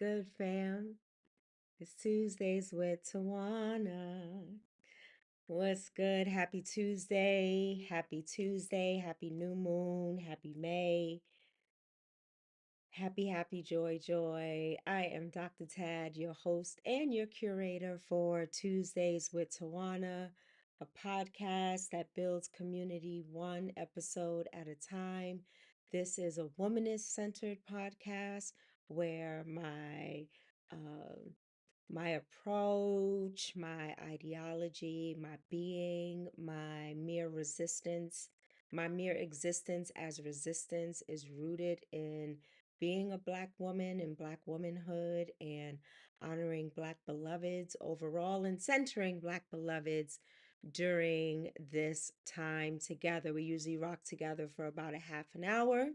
good, fam? It's Tuesdays with Tawana. What's good? Happy Tuesday. Happy Tuesday. Happy new moon. Happy May. Happy, happy, joy, joy. I am Dr. Tad, your host and your curator for Tuesdays with Tawana, a podcast that builds community one episode at a time. This is a womanist centered podcast where um my approach, my ideology, my being, my mere existence as resistance is rooted in being a Black woman and Black womanhood and honoring Black beloveds overall and centering Black beloveds during this time together. We usually rock together for about a half an hour.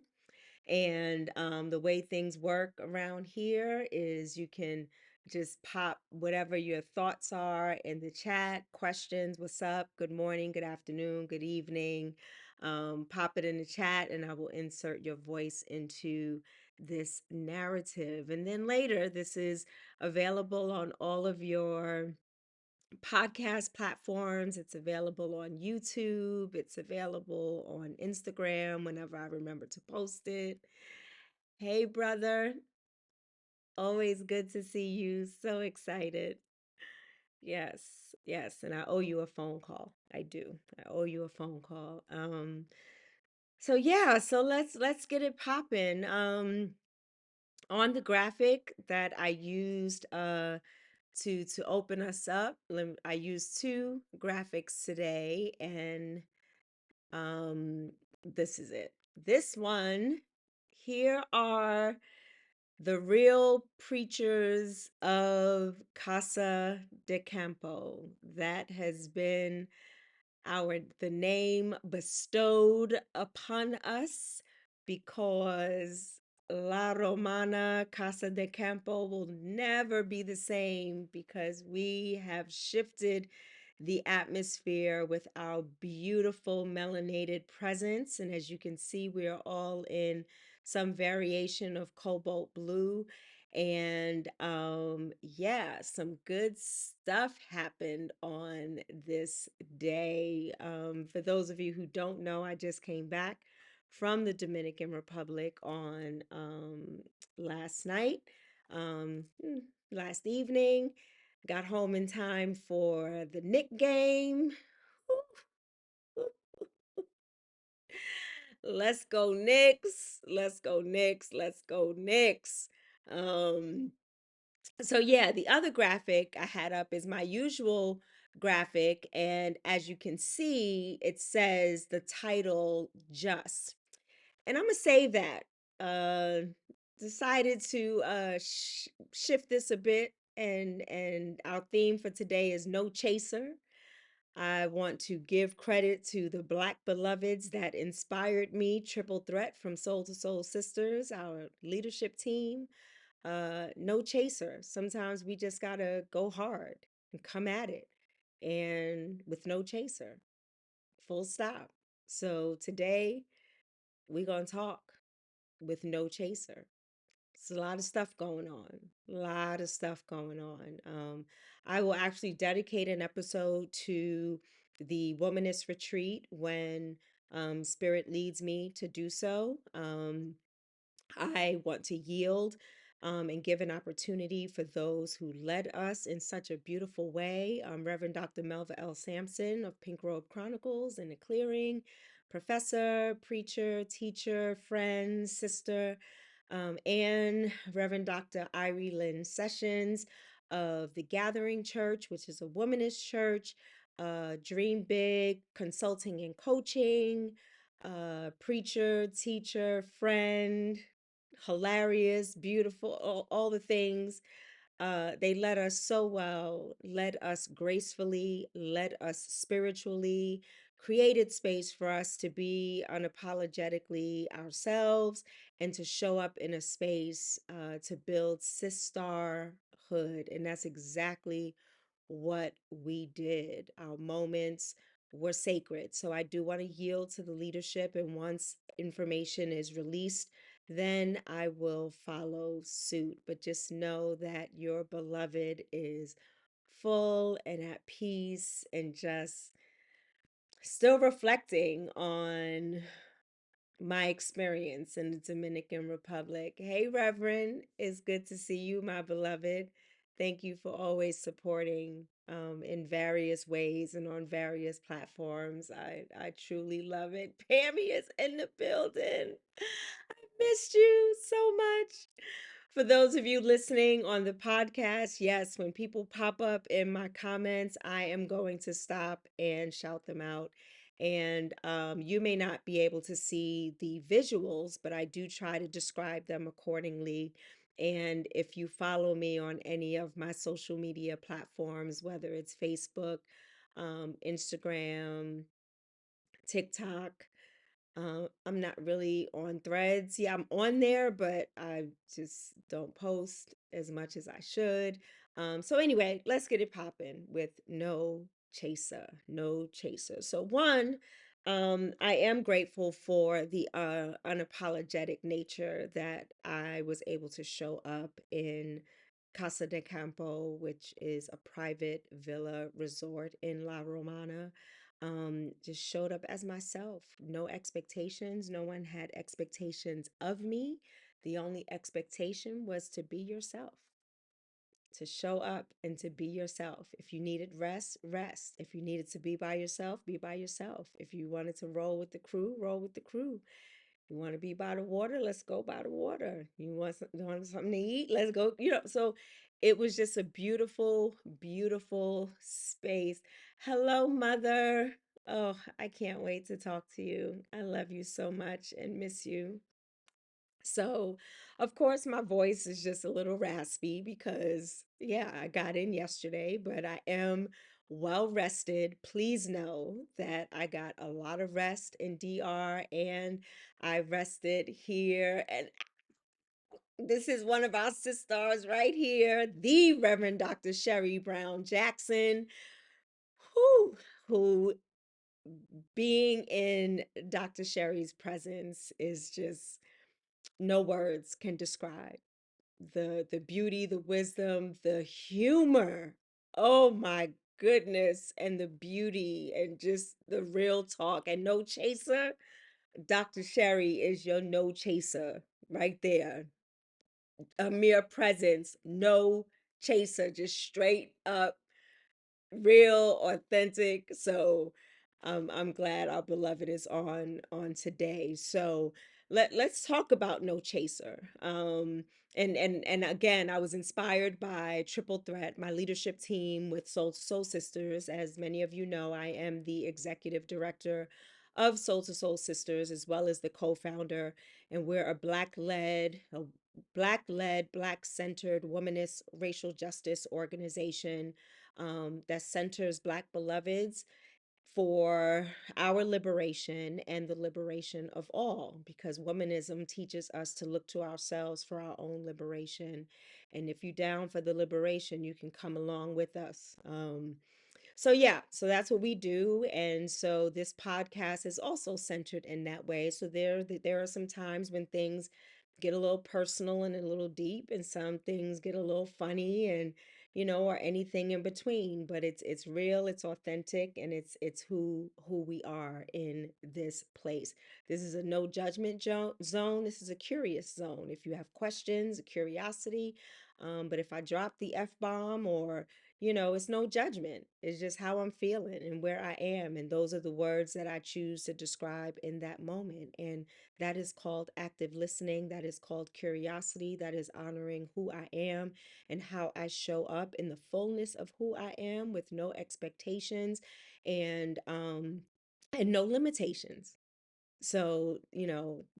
And the way things work around here is you can just pop whatever your thoughts are in the chat, questions, what's up, good morning, good afternoon, good evening. Pop it in the chat and I will insert your voice into this narrative. And then later, this is available on all of your podcast platforms. It's available on YouTube. It's available on Instagram whenever I remember to post it. Hey, brother. Always good to see you. So excited. Yes, yes. And I owe you a phone call. I do. I owe you a phone call. So yeah, so let's get it popping. On the graphic that I used to open us up, I used two graphics today, and this is it. This one, here are the real preachers of Casa de Campo. That has been the name bestowed upon us because La Romana Casa de Campo will never be the same because we have shifted the atmosphere with our beautiful melanated presence. And as you can see, we are all in some variation of cobalt blue. And yeah, some good stuff happened on this day. For those of you who don't know, I just came back from the Dominican Republic on last night, um, mm, last evening. Got home in time for the Nick game. Let's go Knicks. Let's go Knicks. Let's go Knicks. Um, so yeah, the other graphic I had up is my usual graphic, and as you can see, it says the title just. And I'm gonna save that. Uh Decided to shift this a bit, and our theme for today is no chaser. I want to give credit to the Black beloveds that inspired me, Triple Threat from Soul to Soul Sisters, our leadership team. No chaser. Sometimes we just gotta go hard and come at it, and with no chaser, full stop. So today we're gonna talk with no chaser. It's a lot of stuff going on. A lot of stuff going on. I will actually dedicate an episode to the Womanist Retreat when Spirit leads me to do so. I want to yield and give an opportunity for those who led us in such a beautiful way. Reverend Dr. Melva L. Sampson of Pink Robe Chronicles and the Clearing, professor, preacher, teacher, friend, sister, and Reverend Dr. Irie Lynn Sessions of the Gathering Church, which is a womanist church, Dream Big Consulting and Coaching, preacher, teacher, friend, hilarious, beautiful, all the things. They led us so well, led us gracefully, led us spiritually, created space for us to be unapologetically ourselves and to show up in a space to build sisterhood. And that's exactly what we did. Our moments were sacred. So I do want to yield to the leadership. And once information is released then I will follow suit. But just know that your beloved is full and at peace and just still reflecting on my experience in the Dominican Republic. Hey, Reverend, it's good to see you, my beloved. Thank you for always supporting in various ways and on various platforms. I truly love it. Pammy is in the building. I missed you so much. For those of you listening on the podcast, yes, when people pop up in my comments, I am going to stop and shout them out. And you may not be able to see the visuals, but I do try to describe them accordingly. And if you follow me on any of my social media platforms, whether it's Facebook, Instagram, TikTok, I'm not really on threads. Yeah, I'm on there, but I just don't post as much as I should. So anyway, let's get it popping with no chaser, no chaser. So one, I am grateful for the unapologetic nature that I was able to show up in Casa de Campo, which is a private villa resort in La Romana. Just showed up as myself. No expectations. No one had expectations of me. The only expectation was to be yourself, to show up and to be yourself. If you needed rest, rest. If you needed to be by yourself, be by yourself. If you wanted to roll with the crew, roll with the crew. You want to be by the water? Let's go by the water. You want something to eat? Let's go. So it was just a beautiful, beautiful space. Hello, mother. Oh, I can't wait to talk to you. I love you so much and miss you. So, of course, my voice is just a little raspy because, yeah, I got in yesterday, but I am well rested. Please know that I got a lot of rest in DR and I rested here. And this is one of our sisters right here, the Reverend Dr. Sherry Brown Jackson, who being in Dr. Sherry's presence is just no words can describe the beauty, the wisdom, the humor. Oh my goodness, and the beauty and just the real talk and no chaser. Dr. Sherry is your no chaser right there. A mere presence, no chaser, just straight up real, authentic. So I'm glad our beloved is on today. So let's talk about No Chaser. And again, I was inspired by Triple Threat, my leadership team with Soul to Soul Sisters. As many of you know, I am the executive director of Soul to Soul Sisters, as well as the co-founder. And we're a black-centered, womanist racial justice organization that centers Black beloveds for our liberation and the liberation of all, because womanism teaches us to look to ourselves for our own liberation. And if you're down for the liberation, you can come along with us. So yeah, so that's what we do, and so this podcast is also centered in that way. So there are some times when things get a little personal and a little deep, and some things get a little funny, and or anything in between. But it's real, it's authentic, and it's who we are in this place. This is a no judgment zone. This is a curious zone. If you have questions, curiosity, but if I drop the F bomb or it's no judgment. It's just how I'm feeling and where I am. And those are the words that I choose to describe in that moment. And that is called active listening. That is called curiosity. That is honoring who I am and how I show up in the fullness of who I am with no expectations and no limitations. So,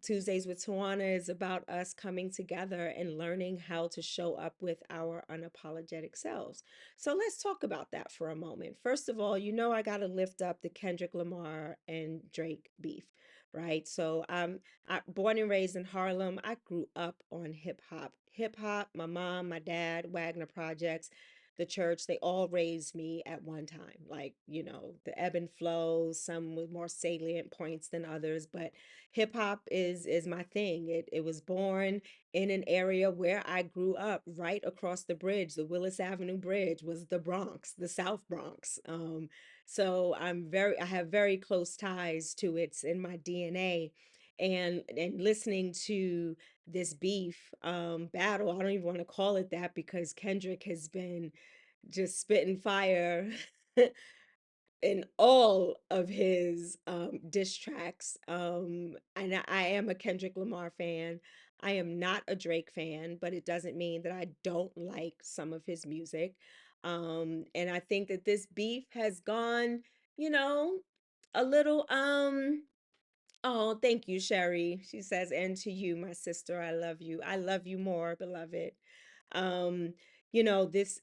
Tuesdays with Tawana is about us coming together and learning how to show up with our unapologetic selves. So, let's talk about that for a moment. First of all, I got to lift up the Kendrick Lamar and Drake beef, right? So, born and raised in Harlem. I grew up on hip hop. Hip hop, my mom, my dad, Wagner Projects. the church, they all raised me at one time. Like, the ebb and flow, some with more salient points than others, but hip hop is my thing. It was born in an area where I grew up, right across the bridge. The Willis Avenue Bridge was the Bronx, the South Bronx. So I have very close ties to it. It's in my DNA. And listening to this beef battle, I don't even want to call it that because Kendrick has been just spitting fire in all of his diss tracks. And I am a Kendrick Lamar fan. I am not a Drake fan, but it doesn't mean that I don't like some of his music. And I think that this beef has gone, you know, a little oh, thank you, Sherry. She says, and to you, my sister, I love you. I love you more, beloved. Um, this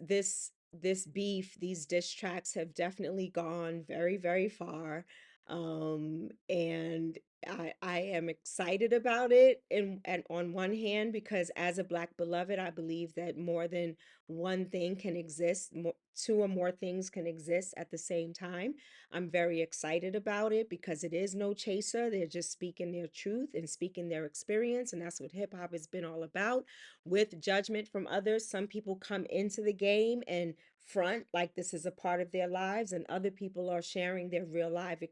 beef, these diss tracks have definitely gone very, very far. And I am excited about it and on one hand, because as a Black beloved, I believe that more than one thing can exist, two or more things can exist at the same time. I'm very excited about it because it is no chaser. They're just speaking their truth and speaking their experience. And that's what hip hop has been all about. With judgment from others, some people come into the game and front like this is a part of their lives, and other people are sharing their real life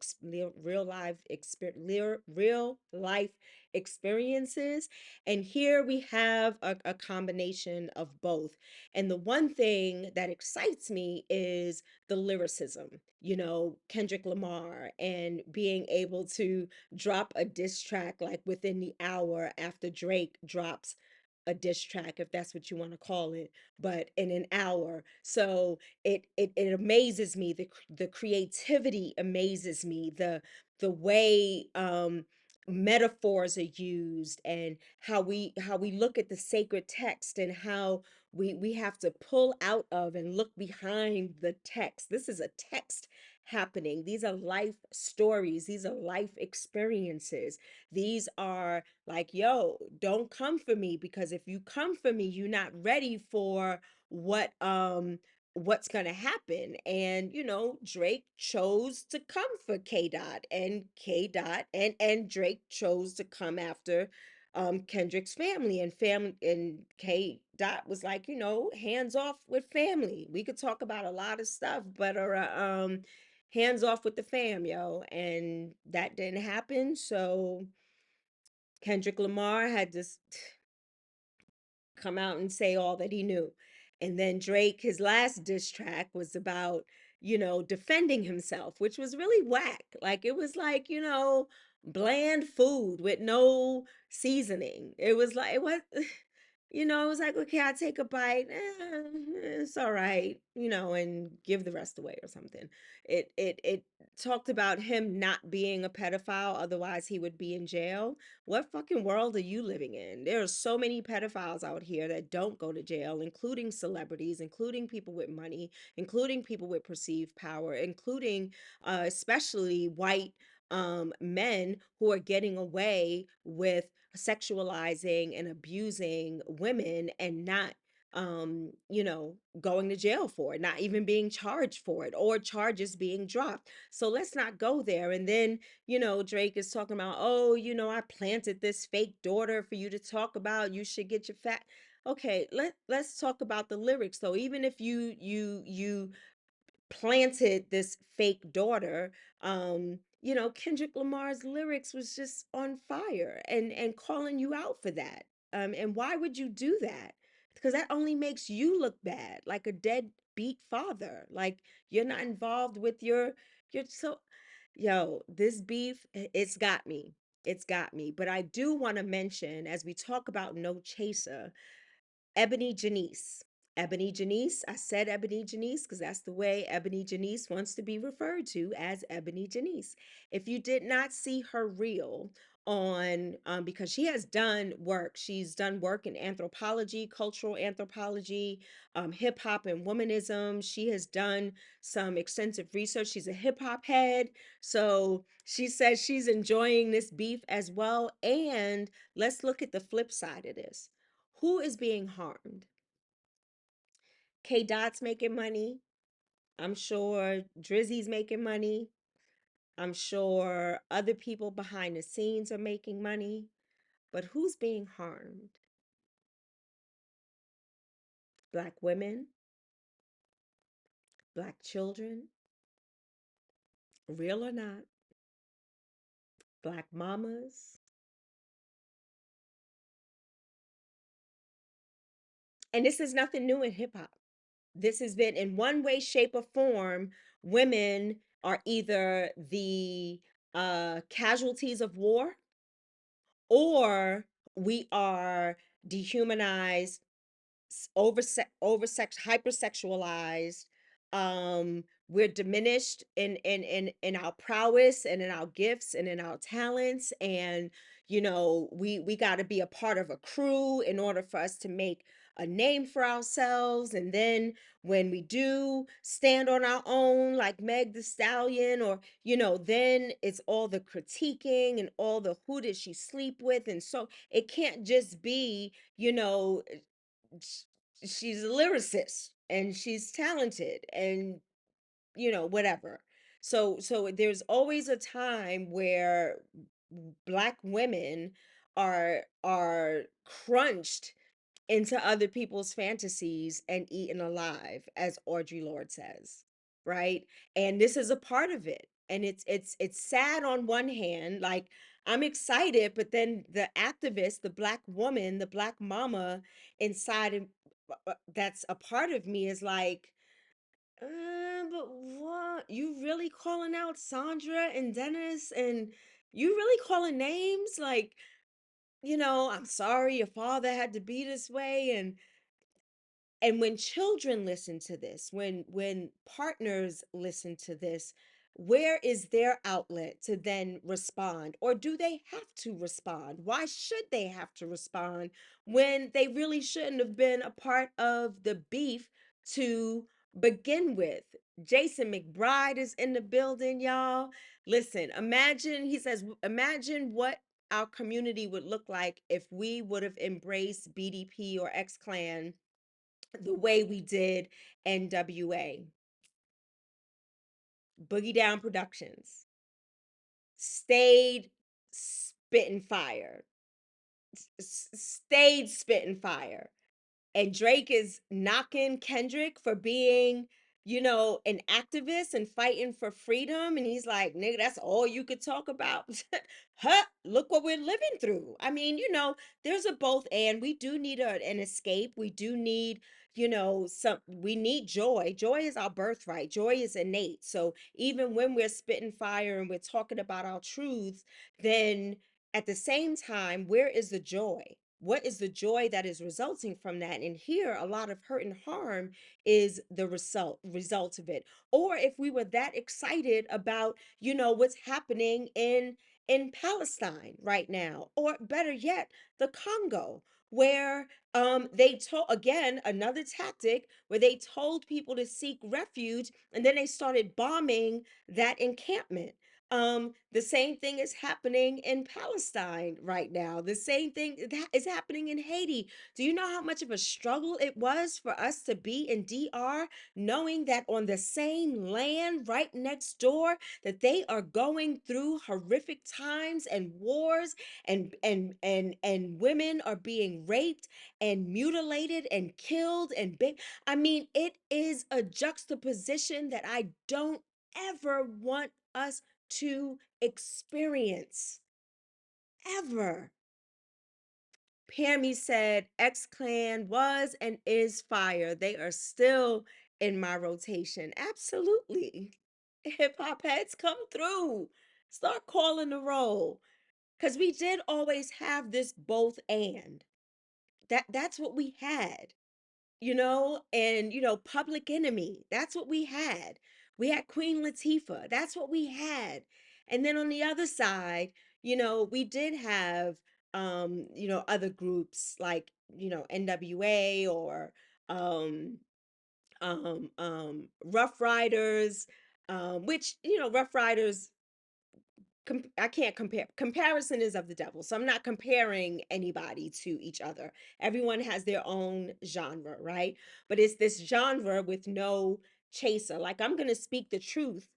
experiences. And here we have a combination of both. And the one thing that excites me is the lyricism, Kendrick Lamar, and being able to drop a diss track like within the hour after Drake drops a diss track, if that's what you want to call it, but in an hour. So it amazes me. The creativity amazes me. The way metaphors are used, and how we look at the sacred text, and how we have to pull out of and look behind the text. This is a text happening. These are life stories. These are life experiences. These are like, yo, don't come for me, because if you come for me, you're not ready for what's gonna happen. And Drake chose to come for K Dot, and K Dot and Drake chose to come after Kendrick's family, and K Dot was like, hands off with family. We could talk about a lot of stuff, but hands off with the fam, yo. And that didn't happen. So Kendrick Lamar had to come out and say all that he knew. And then Drake, his last diss track was about, defending himself, which was really whack. Like it was like, bland food with no seasoning. It was like it was it was like, okay, I take a bite. It's all right, and give the rest away or something. It talked about him not being a pedophile, otherwise he would be in jail. What fucking world are you living in? There are so many pedophiles out here that don't go to jail, including celebrities, including people with money, including people with perceived power, including especially white men who are getting away with sexualizing and abusing women and not going to jail for it, not even being charged for it, or charges being dropped. So let's not go there. And then Drake is talking about, oh, I planted this fake daughter for you to talk about. You should get your fat. Okay, let's talk about the lyrics though. Even if you planted this fake daughter, Kendrick Lamar's lyrics was just on fire, and calling you out for that. And why would you do that? Because that only makes you look bad, like a deadbeat father. Like you're not involved with your so yo, this beef, it's got me. It's got me. But I do want to mention, as we talk about No Chaser, Ebony Janice. Ebony Janice, I said Ebony Janice because that's the way Ebony Janice wants to be referred to, as Ebony Janice. If you did not see her reel on, because she has done work, she's done work in anthropology, cultural anthropology, hip hop and womanism. She has done some extensive research. She's a hip hop head. So she says she's enjoying this beef as well. And let's look at the flip side of this. Who is being harmed? K Dot's making money. I'm sure Drizzy's making money. I'm sure other people behind the scenes are making money. But who's being harmed? Black women, black children, real or not, black mamas. And this is nothing new in hip hop. This has been in one way, shape, or form. Women are either the casualties of war, or we are dehumanized, hypersexualized. We're diminished in our prowess and in our gifts and in our talents. And we got to be a part of a crew in order for us to make a name for ourselves. And then when we do stand on our own, like Meg the Stallion, or then it's all the critiquing and all the who did she sleep with. And so it can't just be, she's a lyricist and she's talented and whatever. So there's always a time where black women are crunched into other people's fantasies and eaten alive, as Audre Lorde says, right? And this is a part of it. And it's sad on one hand, like I'm excited, but then the activist, the black woman, the black mama inside that's a part of me is like, but what? You really calling out Sandra and Dennis, and you really calling names like, I'm sorry your father had to be this way. And when children listen to this, when partners listen to this, where is their outlet to then respond? Or do they have to respond? Why should they have to respond when they really shouldn't have been a part of the beef to begin with? Jason McBride is in the building, y'all. Listen, imagine, he says, imagine what our community would look like if we would have embraced BDP or X Clan the way we did NWA. Boogie Down Productions stayed spitting fire, stayed spitting fire. And Drake is knocking Kendrick for being, an activist and fighting for freedom. And he's like, nigga, that's all you could talk about. Huh? Look what we're living through. I mean, there's a both and. We do need an escape. We do need, we need joy. Joy is our birthright. Joy is innate. So even when we're spitting fire and we're talking about our truths, then at the same time, where is the joy? What is the joy that is resulting from that? And here, a lot of hurt and harm is the result of it. Or if we were that excited about, what's happening in Palestine right now, or better yet, the Congo, where they told, again, another tactic where they told people to seek refuge, and then they started bombing that encampment. The same thing is happening in Palestine right now. The same thing that is happening in Haiti. Do you know how much of a struggle it was for us to be in DR, knowing that on the same land right next door, that they are going through horrific times and wars, and women are being raped and mutilated and killed I mean, it is a juxtaposition that I don't ever want us to experience ever. Pammy said X Clan was and is fire. They are still in my rotation. Absolutely. Hip hop heads come through. Start calling the roll. Because we did always have this both and. That's what we had. And Public Enemy. That's what we had. We had Queen Latifah. That's what we had. And then on the other side, we did have other groups like, NWA or um Rough Riders, which, Rough Riders I can't compare. Comparison is of the devil. So I'm not comparing anybody to each other. Everyone has their own genre, right? But it's this genre with no chaser. Like I'm going to speak the truth,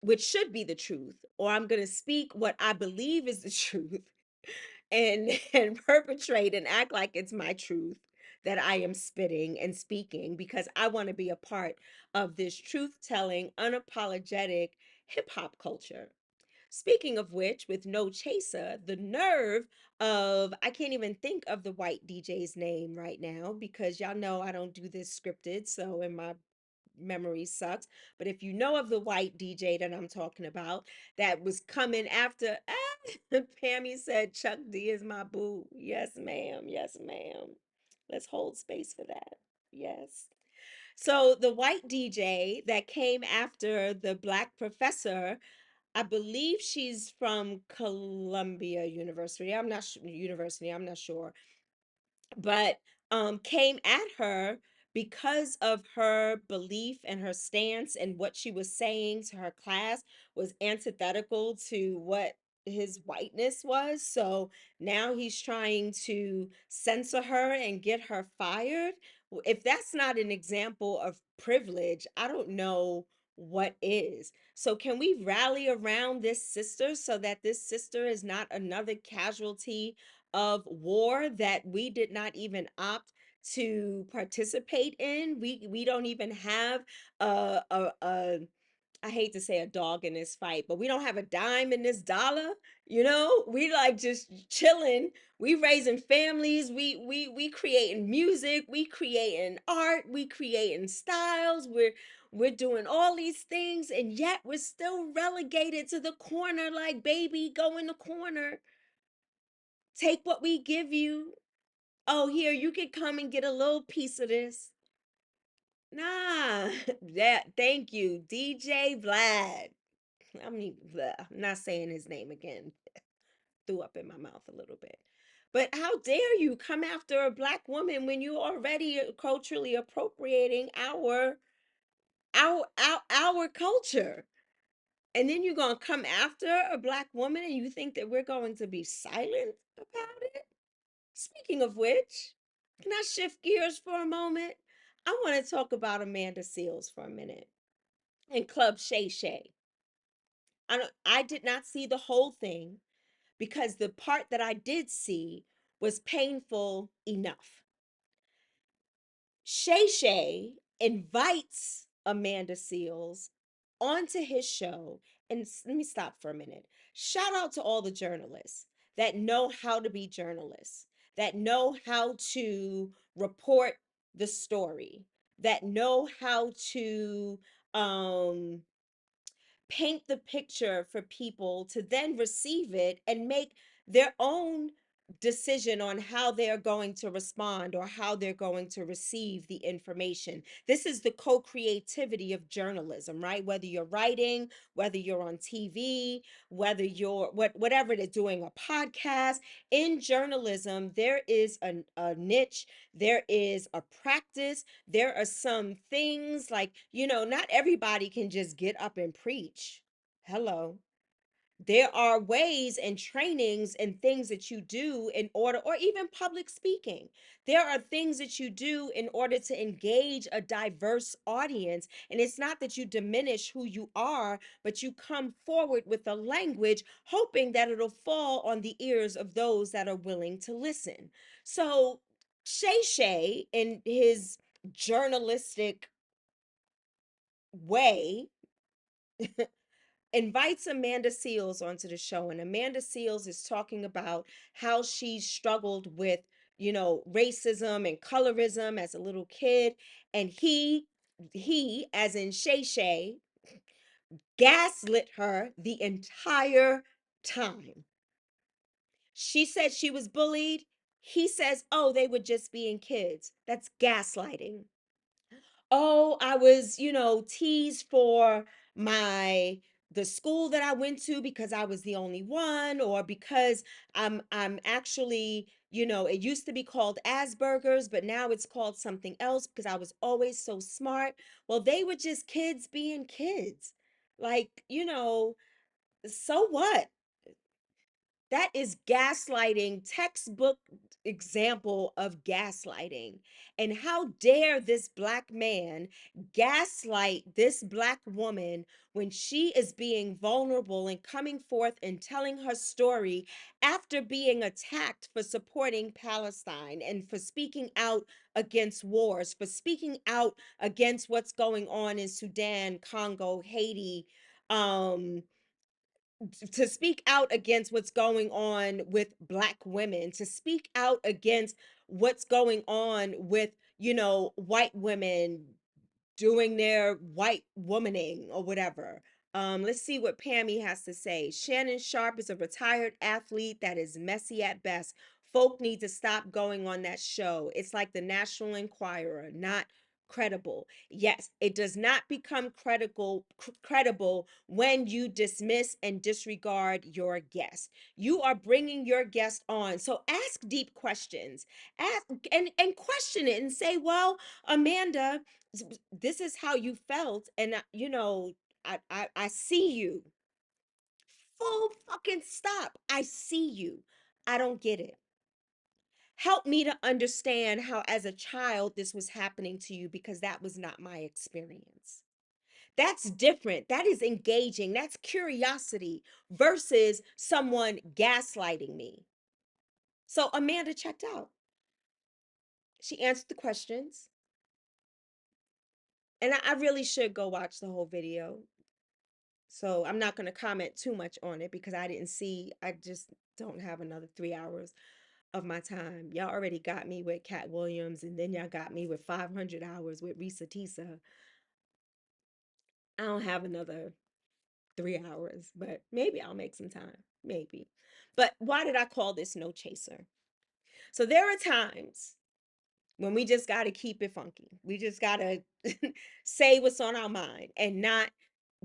which should be the truth, or I'm going to speak what I believe is the truth and perpetrate and act like it's my truth that I am spitting and speaking because I want to be a part of this truth telling, unapologetic hip hop culture. Speaking of which, with no chaser, the nerve of, I can't even think of the white DJ's name right now because y'all know I don't do this scripted, so in my memory sucks. But if you know of the white DJ that I'm talking about, that was coming after, Pammy said, Chuck D is my boo. Yes, ma'am. Yes, ma'am. Let's hold space for that. Yes. So the white DJ that came after the black professor, I believe she's from Columbia University. I'm not sure, but came at her because of her belief and her stance, and what she was saying to her class was antithetical to what his whiteness was. So now he's trying to censor her and get her fired. If that's not an example of privilege, I don't know what is. So can we rally around this sister so that this sister is not another casualty of war that we did not even opt to participate in? We don't even have a I hate to say a dog in this fight, but we don't have a dime in this dollar. We like just chilling. We raising families. We creating music. We creating art. We creating styles. We're doing all these things, and yet we're still relegated to the corner. Like, baby, go in the corner. Take what we give you. Oh, here, you can come and get a little piece of this. Nah, thank you, DJ Vlad. I'm not saying his name again. Threw up in my mouth a little bit. But how dare you come after a black woman when you already culturally appropriating our culture? And then you're gonna come after a black woman and you think that we're going to be silent about it? Speaking of which, can I shift gears for a moment? I want to talk about Amanda Seals for a minute and Club Shay Shay. I did not see the whole thing because the part that I did see was painful enough. Shay Shay invites Amanda Seals onto his show. And let me stop for a minute. Shout out to all the journalists that know how to be journalists, that know how to report the story, that know how to um, paint the picture for people to then receive it and make their own decision on how they're going to respond or how they're going to receive the information. This is the co-creativity of journalism, right? Whether you're writing, whether you're on TV, whether you're whatever they're doing, a podcast. In journalism, there is a niche, there is a practice, there are some things like, not everybody can just get up and preach. Hello. There are ways and trainings and things that you do in order, or even public speaking. There are things that you do in order to engage a diverse audience. And it's not that you diminish who you are, but you come forward with a language hoping that it'll fall on the ears of those that are willing to listen. So, Shay Shay, in his journalistic way, invites Amanda Seals onto the show, and Amanda Seals is talking about how she struggled with, racism and colorism as a little kid, and he, as in Shay Shay, gaslit her the entire time. She said she was bullied. He says, "Oh, they were just being kids." That's gaslighting. Oh, I was, teased for my the school that I went to because I was the only one, or because I'm actually, it used to be called Asperger's, but now it's called something else because I was always so smart. Well, they were just kids being kids. Like, So what? That is gaslighting, textbook example of gaslighting. And how dare this black man gaslight this black woman when she is being vulnerable and coming forth and telling her story after being attacked for supporting Palestine and for speaking out against wars, for speaking out against what's going on in Sudan, Congo, Haiti, um to speak out against what's going on with black women, to speak out against what's going on with, white women doing their white womaning or whatever. Let's see what Pammy has to say. Shannon Sharp is a retired athlete that is messy at best. Folk need to stop going on that show. It's like the National Enquirer, not credible. Yes, it does not become credible when you dismiss and disregard your guest. You are bringing your guest on. So ask deep questions. Ask and question it and say, "Well, Amanda, this is how you felt, and I see you. Full fucking stop. I see you. I don't get it. Help me to understand how as a child this was happening to you, because that was not my experience." That's different. That is engaging. That's curiosity versus someone gaslighting me. So Amanda checked out. She answered the questions, and I really should go watch the whole video. So I'm not going to comment too much on it because I just don't have another 3 hours of my time. Y'all already got me with Cat Williams, and then y'all got me with 500 hours with Risa Tisa. I don't have another 3 hours, but maybe I'll make some time. Maybe. But why did I call this No Chaser? So there are times when we just got to keep it funky. We just got to say what's on our mind and not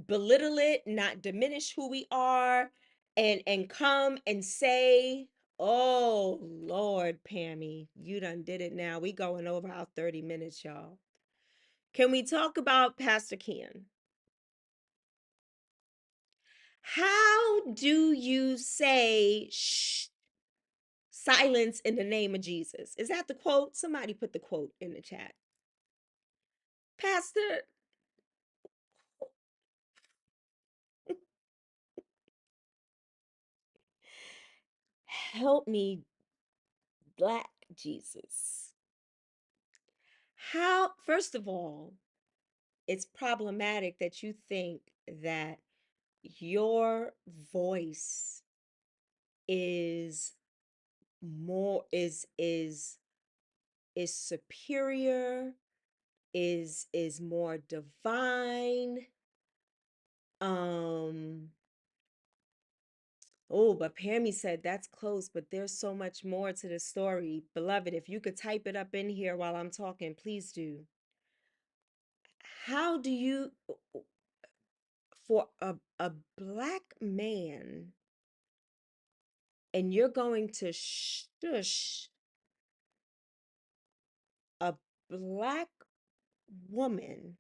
belittle it, not diminish who we are, and come and say, "Oh Lord, Pammy, you done did it now. We going over our 30 minutes, y'all. Can we talk about Pastor Ken? How do you say shh, silence in the name of Jesus?" Is that the quote? Somebody put the quote in the chat. Pastor, help me, Black Jesus. How, first of all, it's problematic that you think that your voice is more is superior, is more divine. um oh, but Pammy said that's close, but there's so much more to the story. Beloved, if you could type it up in here while I'm talking, please do. How do you, for a black man, and you're going to shush a black woman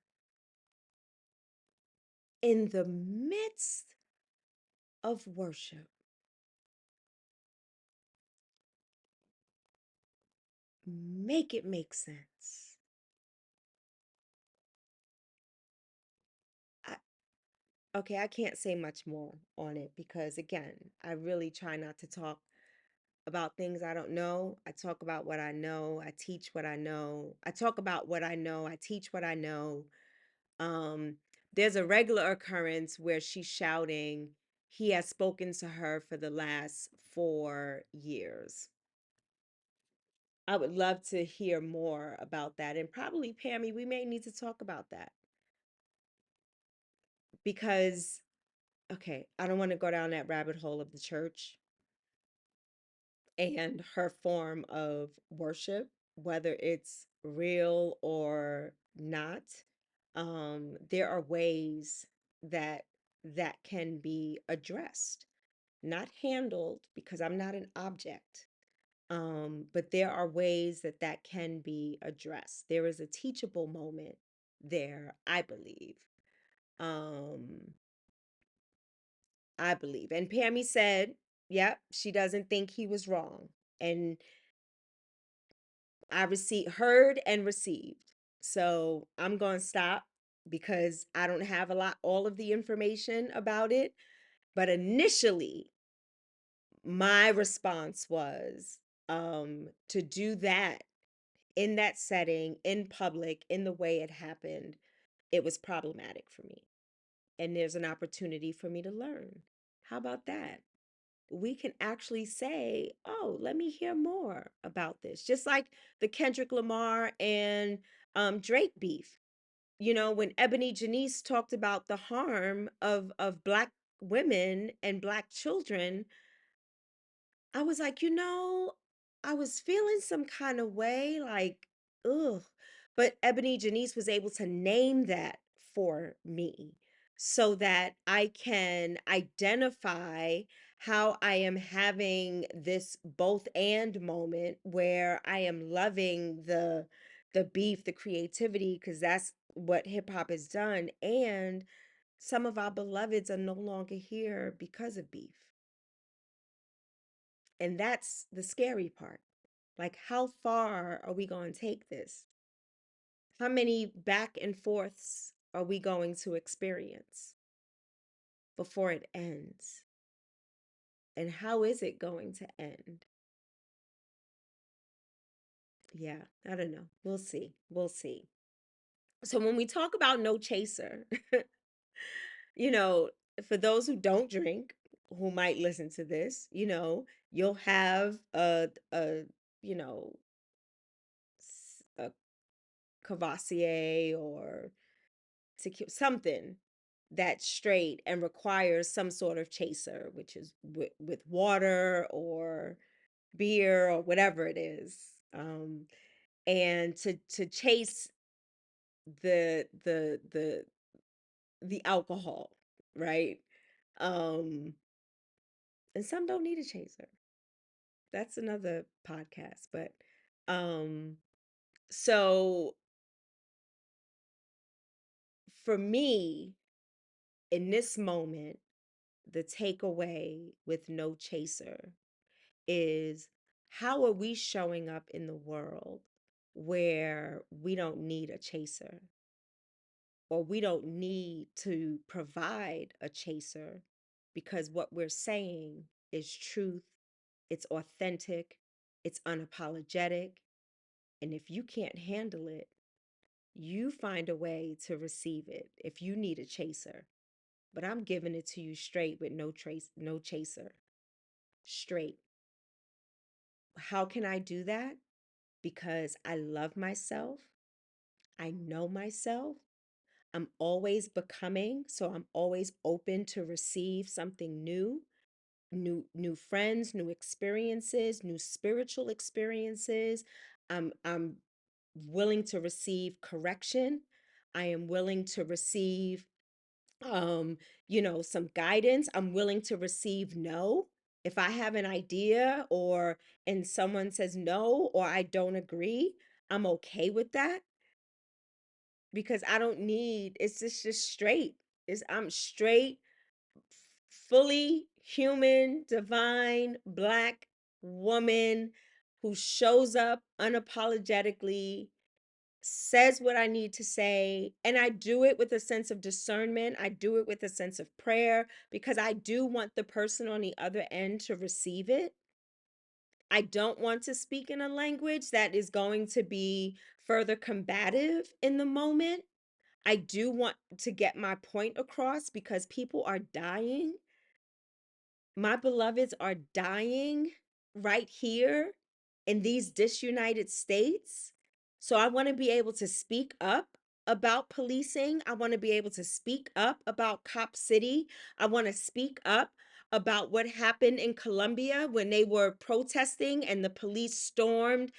in the midst of worship? Make it make sense. I, okay, I can't say much more on it because, again, I really try not to talk about things I don't know. I talk about what I know. I teach what I know. I talk about what I know. I teach what I know. Um, there's a regular occurrence where she's shouting, "He has spoken to her for the last 4 years." I would love to hear more about that. And probably, Pammy, we may need to talk about that because, okay, I don't want to go down that rabbit hole of the church and her form of worship, whether it's real or not. There are ways that that can be addressed, not handled, because I'm not an object. But there are ways that that can be addressed. There is a teachable moment there, I believe. Um, I believe. And Pammy said, yep, she doesn't think he was wrong. And I received, heard and received. So I'm going to stop because I don't have all of the information about it. But initially, my response was to do that in that setting, in public, in the way it happened. It was problematic for me. And there's an opportunity for me to learn. How about that? We can actually say, oh, let me hear more about this. Just like the Kendrick Lamar and Drake beef. You know, when Ebony Janice talked about the harm of Black women and Black children, I was like, I was feeling some kind of way, like, ugh. But Ebony Janice was able to name that for me so that I can identify how I am having this both and moment where I am loving the beef, the creativity, because that's what hip hop has done. And some of our beloveds are no longer here because of beef. And that's the scary part. Like, how far are we going to take this? How many back and forths are we going to experience before it ends? And how is it going to end? Yeah, I don't know. We'll see. We'll see. So, when we talk about no chaser, you know, for those who don't drink, who might listen to this, you'll have you know, a Cavassier or something that's straight and requires some sort of chaser, which is with water or beer or whatever it is. And to chase the the the the alcohol, right? Um, and some don't need a chaser. That's another podcast, but um, so for me, in this moment, the takeaway with no chaser is, how are we showing up in the world where we don't need a chaser, or we don't need to provide a chaser, because what we're saying is truth, it's authentic, it's unapologetic. And if you can't handle it, you find a way to receive it if you need a chaser. But I'm giving it to you straight with no chaser. Straight. How can I do that? Because I love myself. I know myself. I'm always becoming, so I'm always open to receive something new, new friends, new experiences, new spiritual experiences. I'm willing to receive correction. I am willing to receive some guidance. I'm willing to receive no. If I have an idea or and someone says no or I don't agree, I'm okay with that because I don't need, it's just straight. I'm straight, fully human, divine, Black woman who shows up unapologetically, says what I need to say, and I do it with a sense of discernment. I do it with a sense of prayer because I do want the person on the other end to receive it. I don't want to speak in a language that is going to be further combative in the moment. I do want to get my point across because people are dying. My beloveds are dying right here in these disunited states. So I want to be able to speak up about policing. I want to be able to speak up about Cop City. I want to speak up about what happened in Colombia when they were protesting and the police stormed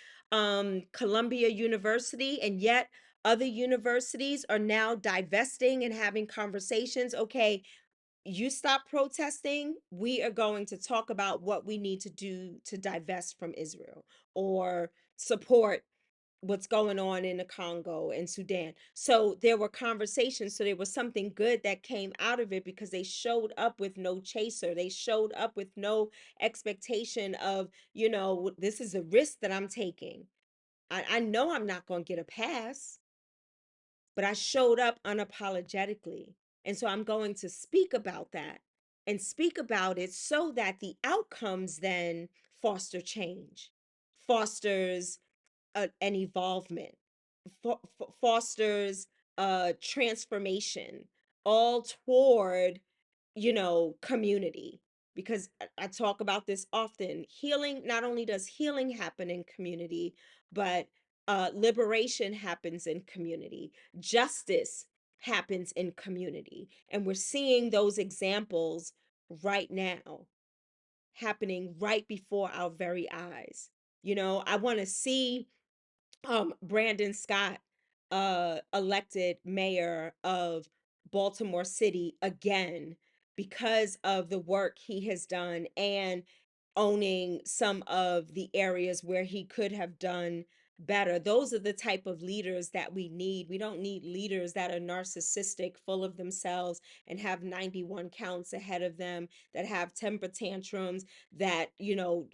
Columbia University, and yet other universities are now divesting and having conversations. Okay, you stop protesting, we are going to talk about what we need to do to divest from Israel or support. what's going on in the Congo and Sudan. So there were conversations. So there was something good that came out of it because they showed up with no chaser. They showed up with no expectation of, this is a risk that I'm taking. I know I'm not going to get a pass, but I showed up unapologetically. And so I'm going to speak about that and speak about it so that the outcomes then foster change, fosters an evolvement, fosters transformation, all toward, community. Because I talk about this often. Healing, not only does healing happen in community, but liberation happens in community, justice happens in community. And we're seeing those examples right now happening right before our very eyes. I want to see Brandon Scott elected mayor of Baltimore City again because of the work he has done and owning some of the areas where he could have done better. Those are the type of leaders that we need. We don't need leaders that are narcissistic, full of themselves, and have 91 counts ahead of them, that have temper tantrums, that,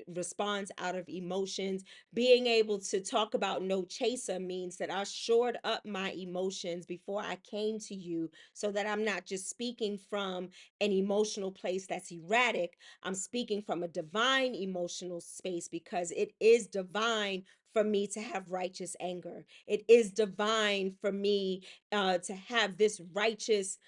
responds out of emotions. Being able to talk about no chaser means that I shored up my emotions before I came to you, so that I'm not just speaking from an emotional place that's erratic. I'm speaking from a divine emotional space, because it is divine for me to have righteous anger. It is divine for me to have this righteous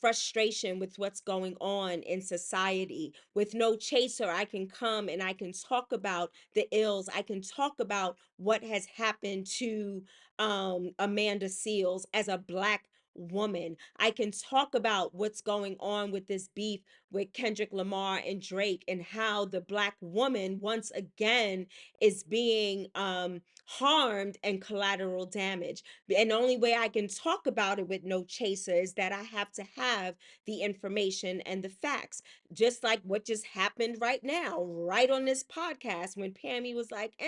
frustration with what's going on in society. With no chaser, I can come and I can talk about the ills. I can talk about what has happened to Amanda Seals as a Black woman. I can talk about what's going on with this beef with Kendrick Lamar and Drake, and how the Black woman once again is being harmed and collateral damage. And the only way I can talk about it with no chaser is that I have to have the information and the facts. Just like what just happened right now, right on this podcast, when Pammy was like,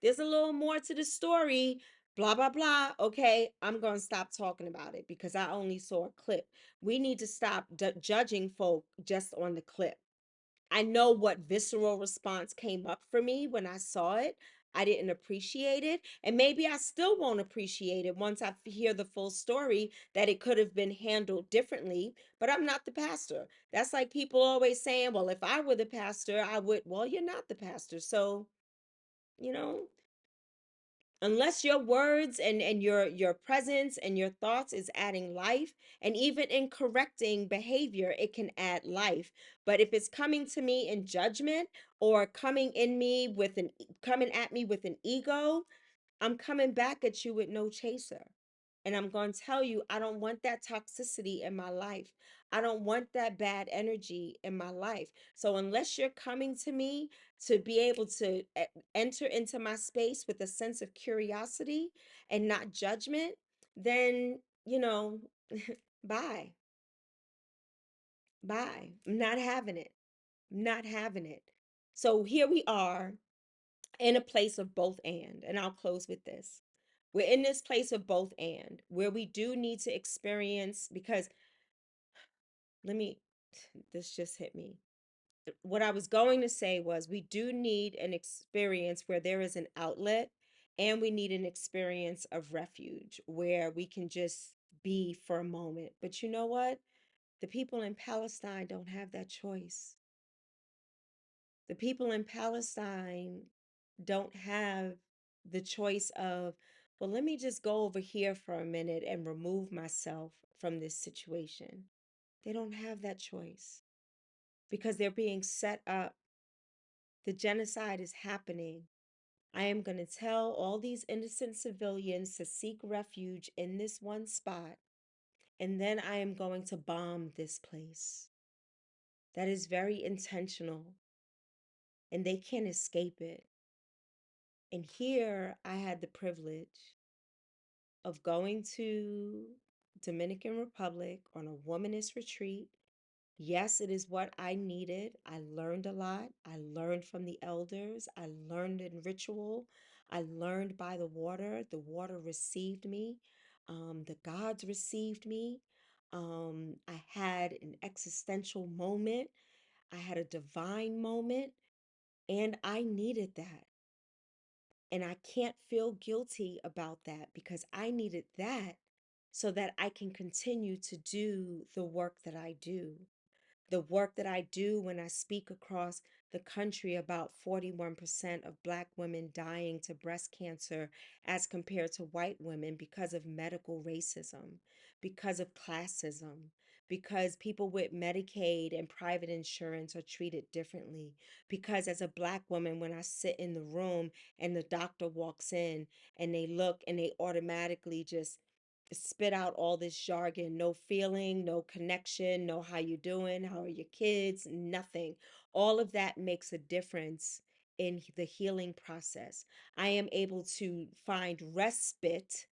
there's a little more to the story, blah, blah, blah. Okay, I'm going to stop talking about it because I only saw a clip. We need to stop judging folk just on the clip. I know what visceral response came up for me when I saw it. I didn't appreciate it. And maybe I still won't appreciate it once I hear the full story, that it could have been handled differently. But I'm not the pastor. That's like people always saying, well, if I were the pastor, I would. Well, you're not the pastor. So, you know, unless your words and your presence and your thoughts is adding life, and even in correcting behavior it can add life. But if it's coming to me in judgment, or coming at me with an ego, I'm coming back at you with no chaser. And I'm going to tell you, I don't want that toxicity in my life. I don't want that bad energy in my life. So, unless you're coming to me to be able to enter into my space with a sense of curiosity and not judgment, then, bye. Bye. I'm not having it. Not having it. So, here we are in a place of both and I'll close with this. We're in this place of both and, where we do need to experience, because let me, this just hit me. What I was going to say was, we do need an experience where there is an outlet, and we need an experience of refuge where we can just be for a moment. But you know what? The people in Palestine don't have that choice. The people in Palestine don't have the choice of, well, let me just go over here for a minute and remove myself from this situation. They don't have that choice, because they're being set up. The genocide is happening. I am going to tell all these innocent civilians to seek refuge in this one spot, and then I am going to bomb this place. That is very intentional, and they can't escape it. And here I had the privilege of going to Dominican Republic on a womanist retreat. Yes, it is what I needed. I learned a lot. I learned from the elders. I learned in ritual. I learned by the water. The water received me. The gods received me. I had an existential moment. I had a divine moment, and I needed that. And I can't feel guilty about that because I needed that so that I can continue to do the work that I do. The work that I do when I speak across the country about 41% of Black women dying to breast cancer as compared to white women because of medical racism, because of classism, because people with Medicaid and private insurance are treated differently. Because as a Black woman, when I sit in the room and the doctor walks in and they look and they automatically just spit out all this jargon, no feeling, no connection, no how you doing, how are your kids, nothing. All of that makes a difference in the healing process. I am able to find respite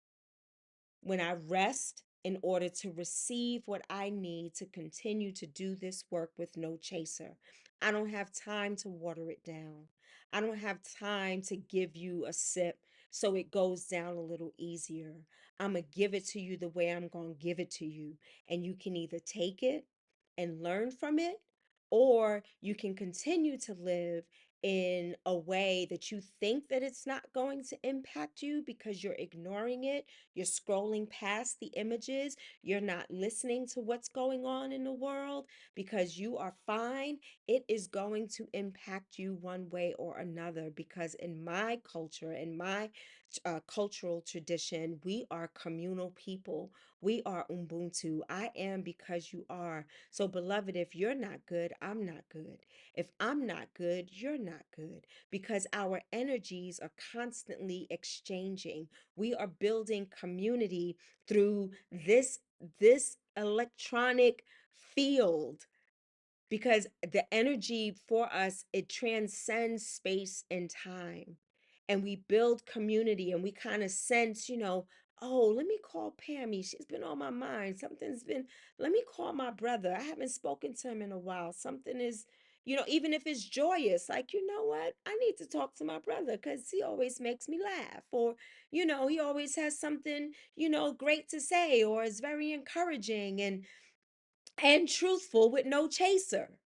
when I rest in order to receive what I need to continue to do this work with no chaser. I don't have time to water it down. I don't have time to give you a sip so it goes down a little easier. I'm going to give it to you the way I'm going to give it to you. And you can either take it and learn from it, or you can continue to live in a way that you think that it's not going to impact you because you're ignoring it, you're scrolling past the images, you're not listening to what's going on in the world because you are fine. It is going to impact you one way or another because in my culture, in my cultural tradition, we are communal people. We are Ubuntu. I am because you are. So, beloved, if you're not good, I'm not good. If I'm not good, you're not good because our energies are constantly exchanging. We are building community through this electronic field because the energy for us, it transcends space and time, and we build community and we kind of sense, oh, let me call Pammy, she's been on my mind, something's been, let me call my brother, I haven't spoken to him in a while, something is, even if it's joyous, like, you know what, I need to talk to my brother because he always makes me laugh, or he always has something great to say, or is very encouraging and truthful with no chaser.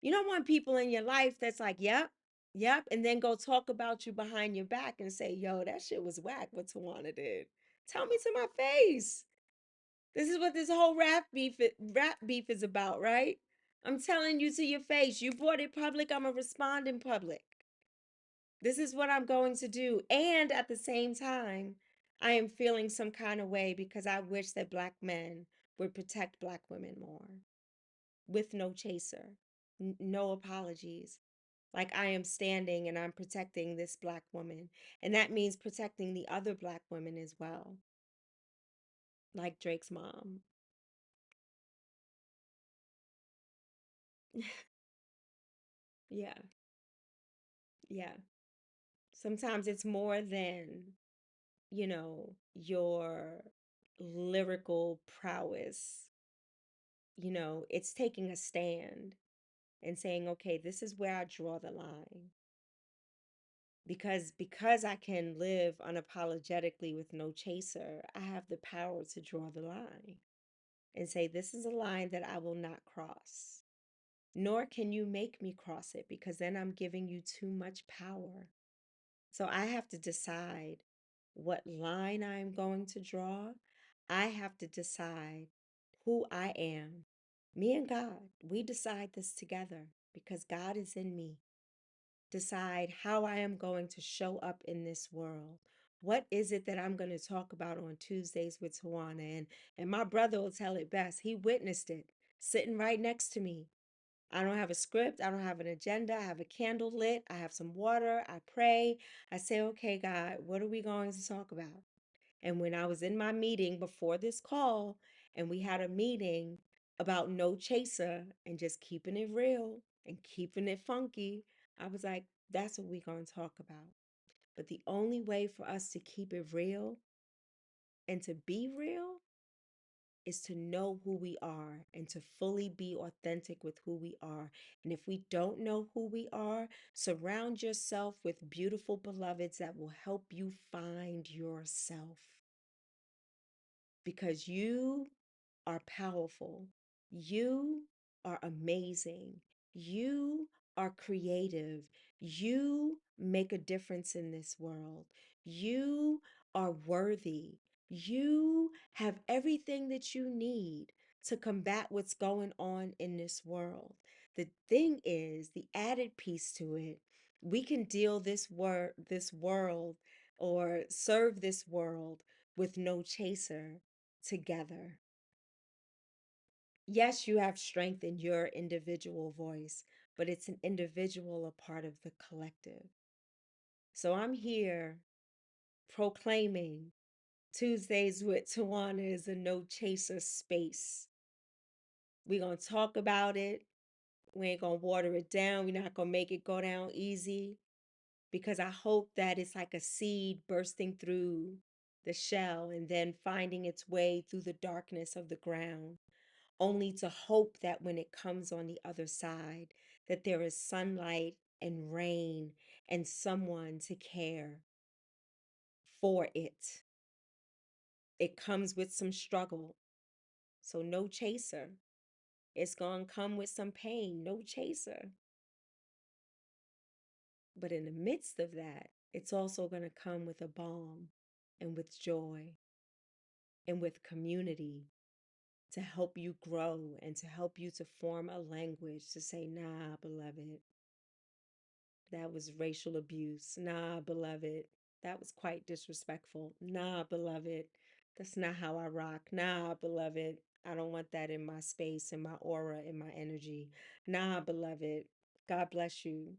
You don't want people in your life that's like, yep, yep, and then go talk about you behind your back and say, yo, that shit was whack what Tawana did. Tell me to my face. This is what this whole rap beef is about, right? I'm telling you to your face. You brought it public, I'm gonna respond in public. This is what I'm going to do. And at the same time, I am feeling some kind of way because I wish that Black men would protect Black women more with no chaser, no apologies. Like I am standing and I'm protecting this Black woman. And that means protecting the other Black women as well, like Drake's mom. Yeah, yeah. Sometimes it's more than, your lyrical prowess. It's taking a stand and saying, okay, this is where I draw the line. Because I can live unapologetically with no chaser, I have the power to draw the line and say, this is a line that I will not cross. Nor can you make me cross it because then I'm giving you too much power. So I have to decide what line I'm going to draw. I have to decide who I am. Me and God, we decide this together because God is in me. Decide how I am going to show up in this world. What is it that I'm going to talk about on Tuesdays with Tawana? And my brother will tell it best. He witnessed it sitting right next to me. I don't have a script. I don't have an agenda. I have a candle lit. I have some water. I pray. I say, okay, God, what are we going to talk about? And when I was in my meeting before this call, and we had a meeting about no chaser and just keeping it real and keeping it funky, I was like, that's what we're going to talk about. But the only way for us to keep it real and to be real is to know who we are and to fully be authentic with who we are. And if we don't know who we are, surround yourself with beautiful beloveds that will help you find yourself, because you are powerful. You are amazing. You are creative. You make a difference in this world. You are worthy. You have everything that you need to combat what's going on in this world. The thing is, the added piece to it, we can deal this world or serve this world with no chaser together. Yes, you have strength in your individual voice, but it's an individual, a part of the collective. So I'm here proclaiming Tuesdays with Tawana is a no chaser space. We're going to talk about it. We ain't going to water it down. We're not going to make it go down easy, because I hope that it's like a seed bursting through the shell and then finding its way through the darkness of the ground, only to hope that when it comes on the other side, that there is sunlight and rain and someone to care for it. It comes with some struggle, so no chaser. It's going to come with some pain, no chaser. But in the midst of that, it's also going to come with a balm and with joy and with community to help you grow and to help you to form a language to say, nah, beloved, that was racial abuse. Nah, beloved, that was quite disrespectful. Nah, beloved, that's not how I rock. Nah, beloved, I don't want that in my space, in my aura, in my energy. Nah, beloved, God bless you.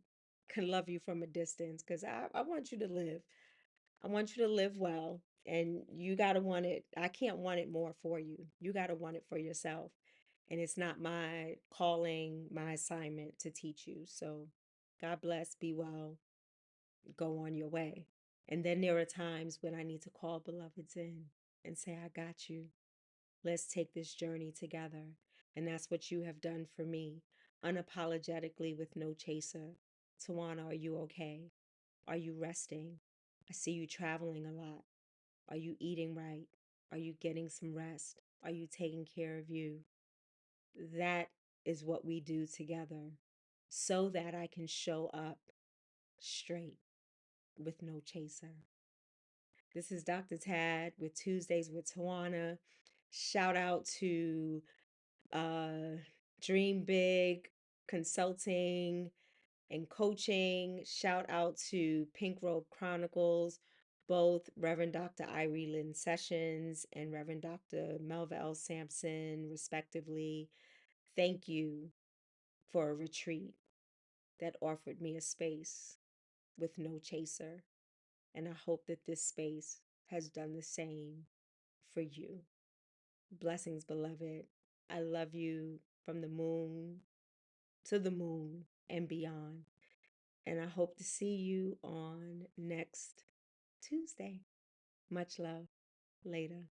Can love you from a distance, because I want you to live. I want you to live well, and you got to want it. I can't want it more for you. You got to want it for yourself. And it's not my calling, my assignment to teach you. So God bless, be well, go on your way. And then there are times when I need to call beloveds in and say, I got you. Let's take this journey together. And that's what you have done for me, unapologetically, with no chaser. Tawana, are you okay? Are you resting? I see you traveling a lot. Are you eating right? Are you getting some rest? Are you taking care of you? That is what we do together, so that I can show up straight with no chaser. This is Dr. Tad with Tuesdays with Tawana. Shout out to uh, Dream Big Consulting and Coaching. Shout out to Pink Robe Chronicles, both Reverend Dr. Irie Lynn Sessions and Reverend Dr. Melva L. Sampson, respectively. Thank you for a retreat that offered me a space with no chaser. And I hope that this space has done the same for you. Blessings, beloved. I love you from the moon to the moon and beyond. And I hope to see you on next Tuesday. Much love. Later.